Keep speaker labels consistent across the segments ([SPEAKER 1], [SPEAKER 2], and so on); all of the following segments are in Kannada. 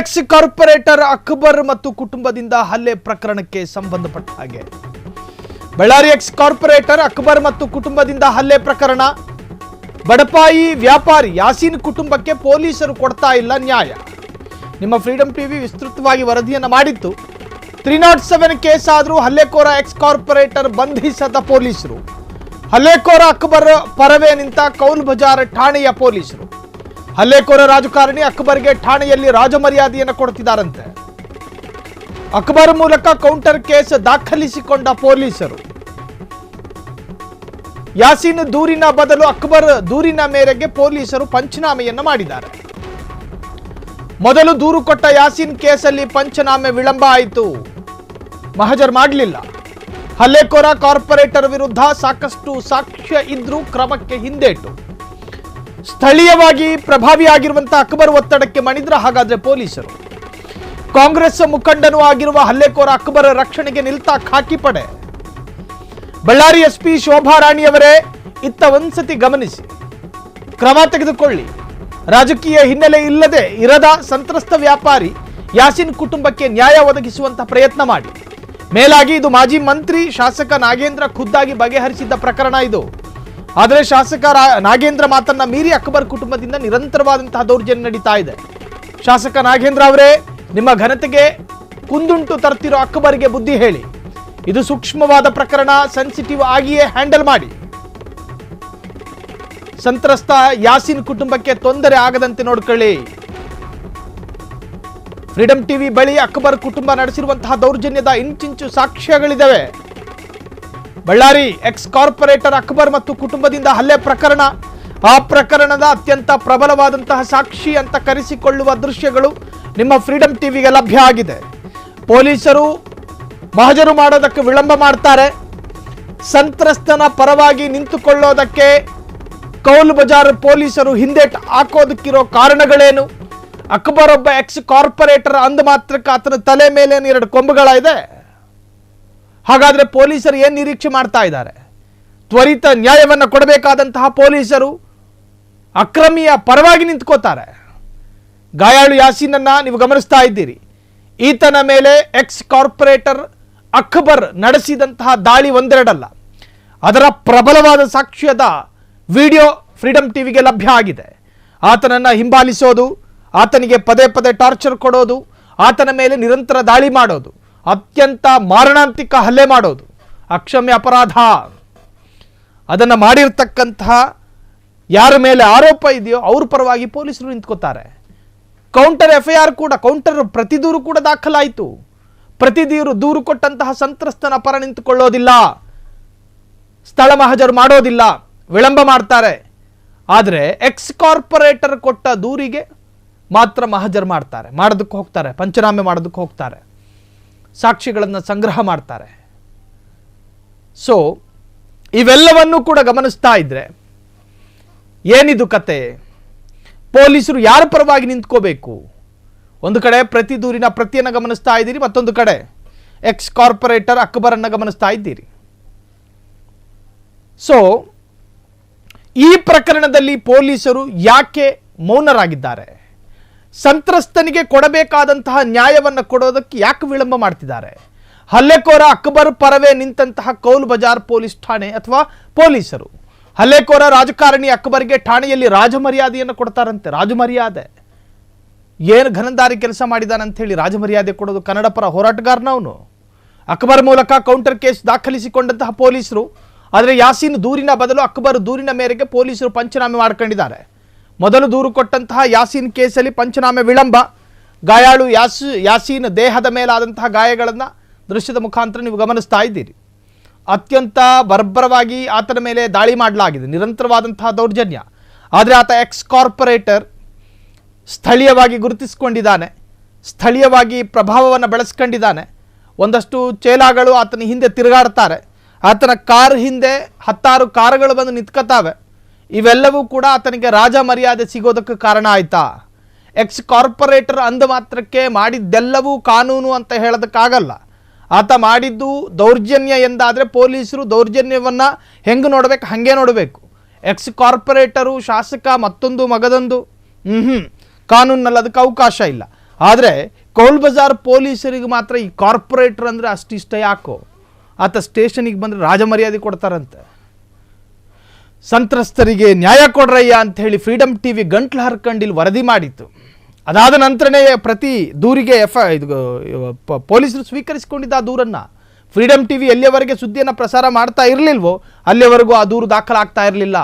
[SPEAKER 1] ಎಕ್ಸ್ ಕಾರ್ಪೊರೇಟರ್ ಅಕ್ಬರ್ ಮತ್ತು ಕುಟುಂಬದಿಂದ ಹಲ್ಲೆ ಪ್ರಕರಣಕ್ಕೆ ಸಂಬಂಧಪಟ್ಟ ಹಾಗೆ ಬಳ್ಳಾರಿ ಎಕ್ಸ್ ಕಾರ್ಪೊರೇಟರ್ ಅಕ್ಬರ್ ಮತ್ತು ಕುಟುಂಬದಿಂದ ಹಲ್ಲೆ ಪ್ರಕರಣ. ಬಡಪಾಯಿ ವ್ಯಾಪಾರಿ ಯಾಸೀನ್ ಕುಟುಂಬಕ್ಕೆ ಪೊಲೀಸರು ಕೊಡ್ತಾ ಇಲ್ಲ ನ್ಯಾಯ. ನಿಮ್ಮ ಫ್ರೀಡಂ ಟಿವಿ ವಿಸ್ತೃತವಾಗಿ ವರದಿಯನ್ನು ಮಾಡಿತ್ತು. 307 ಕೇಸ್ ಆದರೂ ಹಲ್ಲೆಕೋರ ಎಕ್ಸ್ ಕಾರ್ಪೊರೇಟರ್ ಬಂಧಿಸದ ಪೊಲೀಸರು. ಹಲ್ಲೆಕೋರ ಅಕ್ಬರ್ ಪರವೇ ನಿಂತ ಕೌಲ್ ಬಜಾರ್ ಠಾಣೆಯ ಪೊಲೀಸರು. ಹಲ್ಲೆಕೋರ ರಾಜಕಾರಣಿ ಅಕ್ಬರ್ಗೆ ಠಾಣೆಯಲ್ಲಿ ರಾಜಮರ್ಯಾದೆಯನ್ನು ಕೊಡ್ತಿದ್ದಾರಂತೆ. ಅಕ್ಬರ್ ಮೂಲಕ ಕೌಂಟರ್ ಕೇಸ್ ದಾಖಲಿಸಿಕೊಂಡ ಪೊಲೀಸರು. ಯಾಸೀನ್ ದೂರಿನ ಬದಲು ಅಕ್ಬರ್ ದೂರಿನ ಮೇರೆಗೆ ಪೊಲೀಸರು ಪಂಚನಾಮೆಯನ್ನು ಮಾಡಿದ್ದಾರೆ. ಮೊದಲು ದೂರು ಕೊಟ್ಟ ಯಾಸೀನ್ ಕೇಸಲ್ಲಿ ಪಂಚನಾಮೆ ವಿಳಂಬ ಆಯಿತು, ಮಹಜರ್ ಮಾಡಲಿಲ್ಲ. ಹಲ್ಲೆಕೋರ ಕಾರ್ಪೊರೇಟರ್ ವಿರುದ್ಧ ಸಾಕಷ್ಟು ಸಾಕ್ಷ್ಯ ಇದ್ರೂ ಕ್ರಮಕ್ಕೆ ಹಿಂದೇಟು. ಸ್ಥಳೀಯವಾಗಿ ಪ್ರಭಾವಿಯಾಗಿರುವಂತಹ ಅಕ್ಬರ್ ಒತ್ತಡಕ್ಕೆ ಮಣಿದ್ರ ಹಾಗಾದ್ರೆ ಪೊಲೀಸರು. ಕಾಂಗ್ರೆಸ್ ಮುಖಂಡನೂ ಆಗಿರುವ ಹಲ್ಲೆಕೋರ ಅಕ್ಬರ್ ರಕ್ಷಣೆಗೆ ನಿಲ್ತಾ ಖಾಕಿ ಪಡೆ. ಬಳ್ಳಾರಿ ಎಸ್ಪಿ ಶೋಭಾ ರಾಣಿಯವರೇ ಇತ್ತ ಒಂದ್ಸತಿ ಗಮನಿಸಿ, ಕ್ರಮ ತೆಗೆದುಕೊಳ್ಳಿ. ರಾಜಕೀಯ ಹಿನ್ನೆಲೆ ಇರದ ಸಂತ್ರಸ್ತ ವ್ಯಾಪಾರಿ ಯಾಸೀನ್ ಕುಟುಂಬಕ್ಕೆ ನ್ಯಾಯ ಒದಗಿಸುವಂತಹ ಪ್ರಯತ್ನ ಮಾಡಿ. ಮೇಲಾಗಿ ಇದು ಮಾಜಿ ಮಂತ್ರಿ ಶಾಸಕ ನಾಗೇಂದ್ರ ಖುದ್ದಾಗಿ ಬಗೆಹರಿಸಿದ್ದ ಪ್ರಕರಣ ಇದು. ಆದರೆ ಶಾಸಕ ನಾಗೇಂದ್ರ ಮಾತನ್ನ ಮೀರಿ ಅಕ್ಬರ್ ಕುಟುಂಬದಿಂದ ನಿರಂತರವಾದಂತಹ ದೌರ್ಜನ್ಯ ನಡೀತಾ ಇದೆ. ಶಾಸಕ ನಾಗೇಂದ್ರ ಅವರೇ, ನಿಮ್ಮ ಘನತೆಗೆ ಕುಂದುಂಟು ತರ್ತಿರೋ ಅಕ್ಬರ್ಗೆ ಬುದ್ಧಿ ಹೇಳಿ. ಇದು ಸೂಕ್ಷ್ಮವಾದ ಪ್ರಕರಣ, ಸೆನ್ಸಿಟಿವ್ ಆಗಿಯೇ ಹ್ಯಾಂಡಲ್ ಮಾಡಿ. ಸಂತ್ರಸ್ತ ಯಾಸೀನ್ ಕುಟುಂಬಕ್ಕೆ ತೊಂದರೆ ಆಗದಂತೆ ನೋಡ್ಕೊಳ್ಳಿ. ಫ್ರೀಡಂ ಟಿವಿ ಬಳಿ ಅಕ್ಬರ್ ಕುಟುಂಬ ನಡೆಸಿರುವಂತಹ ದೌರ್ಜನ್ಯದ ಇಂಚಿಂಚು ಸಾಕ್ಷ್ಯಗಳಿದ್ದಾವೆ. ಬಳ್ಳಾರಿ ಎಕ್ಸ್ ಕಾರ್ಪೊರೇಟರ್ ಅಕ್ಬರ್ ಮತ್ತು ಕುಟುಂಬದಿಂದ ಹಲ್ಲೆ ಪ್ರಕರಣ, ಆ ಪ್ರಕರಣದ ಅತ್ಯಂತ ಪ್ರಬಲವಾದಂತಹ ಸಾಕ್ಷಿ ಅಂತ ಕರೆಸಿಕೊಳ್ಳುವ ದೃಶ್ಯಗಳು ನಿಮ್ಮ ಫ್ರೀಡಂ ಟಿವಿಗೆ ಲಭ್ಯ ಆಗಿದೆ. ಪೊಲೀಸರು ಮಹಜರು ಮಾಡೋದಕ್ಕೆ ವಿಳಂಬ ಮಾಡ್ತಾರೆ. ಸಂತ್ರಸ್ತನ ಪರವಾಗಿ ನಿಂತುಕೊಳ್ಳೋದಕ್ಕೆ ಕೌಲ್ ಬಜಾರ್ ಪೊಲೀಸರು ಹಿಂದೇಟು ಹಾಕೋದಕ್ಕಿರೋ ಕಾರಣಗಳೇನು? ಅಕ್ಬರ್ ಒಬ್ಬ ಎಕ್ಸ್ ಕಾರ್ಪೊರೇಟರ್ ಅಂದ ಮಾತ್ರಕ್ಕೆ ಆತನ ತಲೆ ಮೇಲೆ 2 ಕೊಂಬುಗಳಿದೆ. ಹಾಗಾದ್ರೆ ಪೊಲೀಸರು ಏನು ನಿರೀಕ್ಷೆ ಮಾಡ್ತಾ ಇದ್ದಾರೆ? ತ್ವರಿತ ನ್ಯಾಯವನ್ನು ಕೊಡಬೇಕಾದಂತಹ ಪೊಲೀಸರು ಅಕ್ರಮಿಯ ಪರವಾಗಿ ನಿಂತ್ಕೋತಾರೆ. ಗಾಯಾಳು ಯಾಸೀನನ್ನ ನೀವು ಗಮನಿಸ್ತಾ ಇದ್ದೀರಿ. ಈತನ ಮೇಲೆ ಎಕ್ಸ್ ಕಾರ್ಪೊರೇಟರ್ ಅಕ್ಬರ್ ನಡೆಸಿದಂತಹ ದಾಳಿ ಒಂದೆರಡಲ್ಲ, ಅದರ ಪ್ರಬಲವಾದ ಸಾಕ್ಷ್ಯದ ವಿಡಿಯೋ ಫ್ರೀಡಂ ಟಿವಿಗೆ ಲಭ್ಯ ಆಗಿದೆ. ಆತನನ್ನು ಹಿಂಬಾಲಿಸೋದು, ಆತನಿಗೆ ಪದೇ ಪದೇ ಟಾರ್ಚರ್ ಕೊಡೋದು, ಆತನ ಮೇಲೆ ನಿರಂತರ ದಾಳಿ ಮಾಡೋದು, ಅತ್ಯಂತ ಮಾರಣಾಂತಿಕ ಹಲ್ಲೆ ಮಾಡೋದು ಅಕ್ಷಮ್ಯ ಅಪರಾಧ. ಅದನ್ನು ಮಾಡಿರ್ತಕ್ಕಂತಹ ಯಾರ ಮೇಲೆ ಆರೋಪ ಇದೆಯೋ ಅವ್ರ ಪರವಾಗಿ ಪೊಲೀಸರು ನಿಂತ್ಕೋತಾರೆ. ಕೌಂಟರ್ FIR ಕೂಡ, ಕೌಂಟರ್ ಪ್ರತಿ ದೂರು ಕೂಡ ದಾಖಲಾಯಿತು. ಪ್ರತಿ ದೂರು ಕೊಟ್ಟಂತಹ ಸಂತ್ರಸ್ತನ ಪರ ನಿಂತುಕೊಳ್ಳೋದಿಲ್ಲ, ಸ್ಥಳ ಮಹಜರು ಮಾಡೋದಿಲ್ಲ, ವಿಳಂಬ ಮಾಡ್ತಾರೆ. ಆದರೆ ಎಕ್ಸ್ ಕಾರ್ಪೊರೇಟರ್ ಕೊಟ್ಟ ದೂರಿಗೆ ಮಾತ್ರ ಮಹಜರು ಮಾಡ್ತಾರೆ, ಮಾಡೋದಕ್ಕೆ ಹೋಗ್ತಾರೆ, ಪಂಚನಾಮೆ ಮಾಡೋದಕ್ಕೆ ಹೋಗ್ತಾರೆ, ಸಾಕ್ಷಿಗಳನ್ನು ಸಂಗ್ರಹ ಮಾಡ್ತಾರೆ. ಸೊ ಇವೆಲ್ಲವನ್ನೂ ಕೂಡ ಗಮನಿಸ್ತಾ ಇದ್ರೆ ಏನಿದು ಕತೆ? ಪೊಲೀಸರು ಯಾರ ಪರವಾಗಿ ನಿಂತ್ಕೋಬೇಕು? ಒಂದು ಕಡೆ ಪ್ರತಿ ದೂರಿನ ಪ್ರತಿಯನ್ನು ಗಮನಿಸ್ತಾ ಇದ್ದೀರಿ, ಮತ್ತೊಂದು ಕಡೆ ಎಕ್ಸ್ ಕಾರ್ಪೊರೇಟರ್ ಅಕ್ಬರನ್ನು ಗಮನಿಸ್ತಾ ಇದ್ದೀರಿ. ಸೊ ಈ ಪ್ರಕರಣದಲ್ಲಿ ಪೊಲೀಸರು ಯಾಕೆ ಮೌನರಾಗಿದ್ದಾರೆ? ಸಂತ್ರಸ್ತನಿಗೆ ಕೊಡಬೇಕಾದಂತಹ ನ್ಯಾಯವನ್ನು ಕೊಡೋದಕ್ಕೆ ಯಾಕೆ ವಿಳಂಬ ಮಾಡ್ತಿದ್ದಾರೆ? ಹಲ್ಲೆಕೋರ ಅಕ್ಬರ್ ಪರವೇ ನಿಂತಹ ಕೌಲ್ ಬಜಾರ್ ಪೊಲೀಸ್ ಠಾಣೆ ಅಥವಾ ಪೊಲೀಸರು ಹಲ್ಲೆಕೋರ ರಾಜಕಾರಣಿ ಅಕ್ಬರ್ಗೆ ಠಾಣೆಯಲ್ಲಿ ರಾಜಮರ್ಯಾದೆಯನ್ನು ಕೊಡ್ತಾರಂತೆ. ರಾಜಮರ್ಯಾದೆ ಏನು ಘನದಾರಿ ಕೆಲಸ ಮಾಡಿದಾನಂತ ಹೇಳಿ ರಾಜಮರ್ಯಾದೆ ಕೊಡೋದು? ಕನ್ನಡ ಪರ ಹೋರಾಟಗಾರನವನು. ಅಕ್ಬರ್ ಮೂಲಕ ಕೌಂಟರ್ ಕೇಸ್ ದಾಖಲಿಸಿಕೊಂಡಂತಹ ಪೊಲೀಸರು. ಆದರೆ ಯಾಸೀನ್ ದೂರಿನ ಬದಲು ಅಕ್ಬರ್ ದೂರಿನ ಮೇರೆಗೆ ಪೊಲೀಸರು ಪಂಚನಾಮೆ ಮಾಡ್ಕೊಂಡಿದ್ದಾರೆ. ಮೊದಲು ದೂರು ಕೊಟ್ಟಂತಹ ಯಾಸೀನ್ ಕೇಸಲ್ಲಿ ಪಂಚನಾಮೆ ವಿಳಂಬ. ಗಾಯಾಳು ಯಾಸೀನ್ ದೇಹದ ಮೇಲಾದಂತಹ ಗಾಯಗಳನ್ನು ದೃಶ್ಯದ ಮುಖಾಂತರ ನೀವು ಗಮನಿಸ್ತಾ ಇದ್ದೀರಿ. ಅತ್ಯಂತ ಬರ್ಬರವಾಗಿ ಆತನ ಮೇಲೆ ದಾಳಿ ಮಾಡಲಾಗಿದೆ, ನಿರಂತರವಾದಂತಹ ದೌರ್ಜನ್ಯ. ಆದರೆ ಆತ ಎಕ್ಸ್ ಕಾರ್ಪೊರೇಟರ್, ಸ್ಥಳೀಯವಾಗಿ ಗುರುತಿಸಿಕೊಂಡಿದ್ದಾನೆ, ಸ್ಥಳೀಯವಾಗಿ ಪ್ರಭಾವವನ್ನು ಬೆಳೆಸ್ಕೊಂಡಿದ್ದಾನೆ. ಒಂದಷ್ಟು ಚೇಲಾಗಳು ಆತನ ಹಿಂದೆ ತಿರುಗಾಡ್ತಾರೆ. ಆತನ ಕಾರ್ ಹಿಂದೆ 10 ಕಾರುಗಳು ಬಂದು ನಿಂತ್ಕೊತಾವೆ. ಇವೆಲ್ಲವೂ ಕೂಡ ಆತನಿಗೆ ರಾಜ ಮರ್ಯಾದೆ ಸಿಗೋದಕ್ಕೆ ಕಾರಣ ಆಯ್ತಾ? ಎಕ್ಸ್ ಕಾರ್ಪೊರೇಟರ್ ಅಂದ ಮಾತ್ರಕ್ಕೆ ಮಾಡಿದ್ದೆಲ್ಲವೂ ಕಾನೂನು ಅಂತ ಹೇಳೋದಕ್ಕಾಗಲ್ಲ. ಆತ ಮಾಡಿದ್ದು ದೌರ್ಜನ್ಯ ಎಂದಾದರೆ ಪೊಲೀಸರು ದೌರ್ಜನ್ಯವನ್ನು ಹೆಂಗೆ ನೋಡಬೇಕು ಹಾಗೆ ನೋಡಬೇಕು. ಎಕ್ಸ್ ಕಾರ್ಪೊರೇಟರು ಶಾಸಕ ಮತ್ತೊಂದು ಮಗದೊಂದು ಕಾನೂನಲ್ಲಿ ಅದಕ್ಕೆ ಅವಕಾಶ ಇಲ್ಲ. ಆದರೆ ಕೌಲ್ ಬಜಾರ್ ಪೊಲೀಸರಿಗೆ ಮಾತ್ರ ಈ ಕಾರ್ಪೊರೇಟರ್ ಅಂದರೆ ಅಷ್ಟಿಷ್ಟ ಯಾಕೋ? ಆತ ಸ್ಟೇಷನಿಗೆ ಬಂದರೆ ರಾಜಮರ್ಯಾದೆ ಕೊಡ್ತಾರಂತೆ. ಸಂತ್ರಸ್ತರಿಗೆ ನ್ಯಾಯ ಕೊಡ್ರಯ್ಯ ಅಂತ ಹೇಳಿ ಫ್ರೀಡಮ್ ಟಿವಿ ಗಂಟ್ಲು ಹರ್ಕಂಡಿಲ್ಲಿ ವರದಿ ಮಾಡಿತ್ತು. ಅದಾದ ನಂತರನೇ ಪ್ರತಿ ದೂರಿಗೆ ಪೊಲೀಸರು ಸ್ವೀಕರಿಸಿಕೊಂಡಿದ್ದ ಆ ದೂರನ್ನು. ಫ್ರೀಡಮ್ ಟಿವಿ ಎಲ್ಲಿಯವರೆಗೆ ಸುದ್ದಿಯನ್ನು ಪ್ರಸಾರ ಮಾಡ್ತಾ ಇರಲಿಲ್ವೋ ಅಲ್ಲಿಯವರೆಗೂ ಆ ದೂರು ದಾಖಲಾಗ್ತಾ ಇರಲಿಲ್ಲ.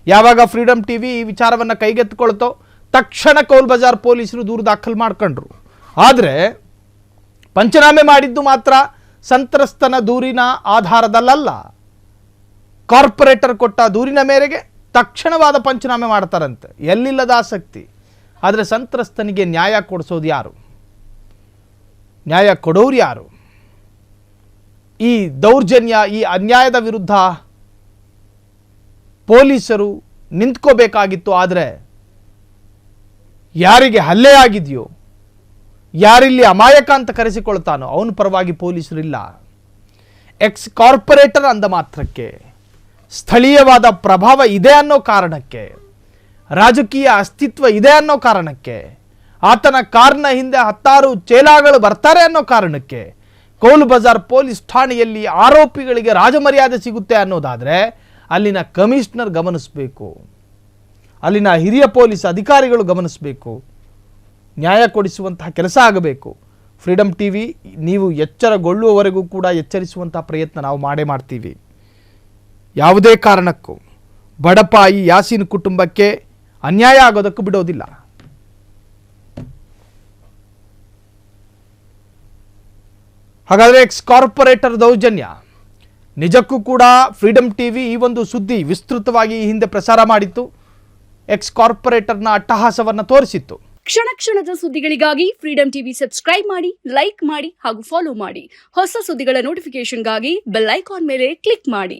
[SPEAKER 1] ಯಾವಾಗ ಫ್ರೀಡಮ್ ಟಿವಿ ಈ ವಿಚಾರವನ್ನು ಕೈಗೆತ್ತಿಕೊಳ್ತೋ ತಕ್ಷಣ ಕೌಲ್ ಬಜಾರ್ ಪೊಲೀಸರು ದೂರು ದಾಖಲು ಮಾಡ್ಕೊಂಡ್ರು. ಆದರೆ ಪಂಚನಾಮೆ ಮಾಡಿದ್ದು ಮಾತ್ರ ಸಂತ್ರಸ್ತನ ದೂರಿನ ಆಧಾರದಲ್ಲ, ಕಾರ್ಪೊರೇಟರ್ ಕೊಟ್ಟ ದೂರಿನ ಮೇರೆಗೆ ತಕ್ಷಣವಾದ ಪಂಚನಾಮೆ ಮಾಡ್ತಾರಂತೆ. ಎಲ್ಲಿಲ್ಲದ ಆಸಕ್ತಿ. ಆದರೆ ಸಂತ್ರಸ್ತನಿಗೆ ನ್ಯಾಯ ಕೊಡಿಸೋದು ಯಾರು? ನ್ಯಾಯ ಕೊಡೋರು ಯಾರು? ಈ ದೌರ್ಜನ್ಯ, ಈ ಅನ್ಯಾಯದ ವಿರುದ್ಧ ಪೊಲೀಸರು ನಿಂತ್ಕೋಬೇಕಾಗಿತ್ತು. ಆದರೆ ಯಾರಿಗೆ ಹಲ್ಲೆ ಆಗಿದೆಯೋ, ಯಾರಿಲ್ಲಿ ಅಮಾಯಕ ಅಂತ ಕರೆಸಿಕೊಳ್ತಾನೋ ಅವನ ಪರವಾಗಿ ಪೊಲೀಸರಿಲ್ಲ. ಎಕ್ಸ್ ಕಾರ್ಪೊರೇಟರ್ ಅಂದ ಮಾತ್ರಕ್ಕೆ, ಸ್ಥಳೀಯವಾದ ಪ್ರಭಾವ ಇದೆ ಅನ್ನೋ ಕಾರಣಕ್ಕೆ, ರಾಜಕೀಯ ಅಸ್ತಿತ್ವ ಇದೆ ಅನ್ನೋ ಕಾರಣಕ್ಕೆ, ಆತನ ಕಾರ್ನ ಹಿಂದೆ 10 ಚೇಲಾಗಳು ಬರ್ತಾರೆ ಅನ್ನೋ ಕಾರಣಕ್ಕೆ ಕೌಲ್ ಬಜಾರ್ ಪೊಲೀಸ್ ಠಾಣೆಯಲ್ಲಿ ಆರೋಪಿಗಳಿಗೆ ರಾಜಮರ್ಯಾದೆ ಸಿಗುತ್ತೆ ಅನ್ನೋದಾದರೆ ಅಲ್ಲಿನ ಕಮಿಷನರ್ ಗಮನಿಸಬೇಕು, ಅಲ್ಲಿನ ಹಿರಿಯ ಪೊಲೀಸ್ ಅಧಿಕಾರಿಗಳು ಗಮನಿಸಬೇಕು, ನ್ಯಾಯ ಕೊಡಿಸುವಂತಹ ಕೆಲಸ ಆಗಬೇಕು. ಫ್ರೀಡಮ್ ಟಿವಿ ನೀವು ಎಚ್ಚರಗೊಳ್ಳುವವರೆಗೂ ಕೂಡ ಎಚ್ಚರಿಸುವಂತಹ ಪ್ರಯತ್ನ ನಾವು ಮಾಡ್ತೀವಿ. ಯಾವುದೇ ಕಾರಣಕ್ಕೂ ಬಡಪಾಯಿ ಯಾಸೀನ್ ಕುಟುಂಬಕ್ಕೆ ಅನ್ಯಾಯ ಆಗೋದಕ್ಕೂ ಬಿಡೋದಿಲ್ಲ. ಹಾಗಾದರೆ ಎಕ್ಸ್ ಕಾರ್ಪೊರೇಟರ್ ದೌರ್ಜನ್ಯ ನಿಜಕ್ಕೂ ಕೂಡ ಫ್ರೀಡಮ್ ಟಿವಿ ಈ ಒಂದು ಸುದ್ದಿ ವಿಸ್ತೃತವಾಗಿ ಹಿಂದೆ ಪ್ರಸಾರ ಮಾಡಿತ್ತು. ಎಕ್ಸ್ ಕಾರ್ಪೊರೇಟರ್ನ ಅಟ್ಟಹಾಸವನ್ನು ತೋರಿಸಿತ್ತು.
[SPEAKER 2] ಕ್ಷಣ ಕ್ಷಣದ ಸುದ್ದಿಗಳಿಗಾಗಿ ಫ್ರೀಡಮ್ ಟಿವಿ ಸಬ್ಸ್ಕ್ರೈಬ್ ಮಾಡಿ, ಲೈಕ್ ಮಾಡಿ ಹಾಗೂ ಫಾಲೋ ಮಾಡಿ. ಹೊಸ ಸುದ್ದಿಗಳ ನೋಟಿಫಿಕೇಶನ್ಗಾಗಿ ಬೆಲ್ ಐಕಾನ್ ಮೇಲೆ ಕ್ಲಿಕ್ ಮಾಡಿ.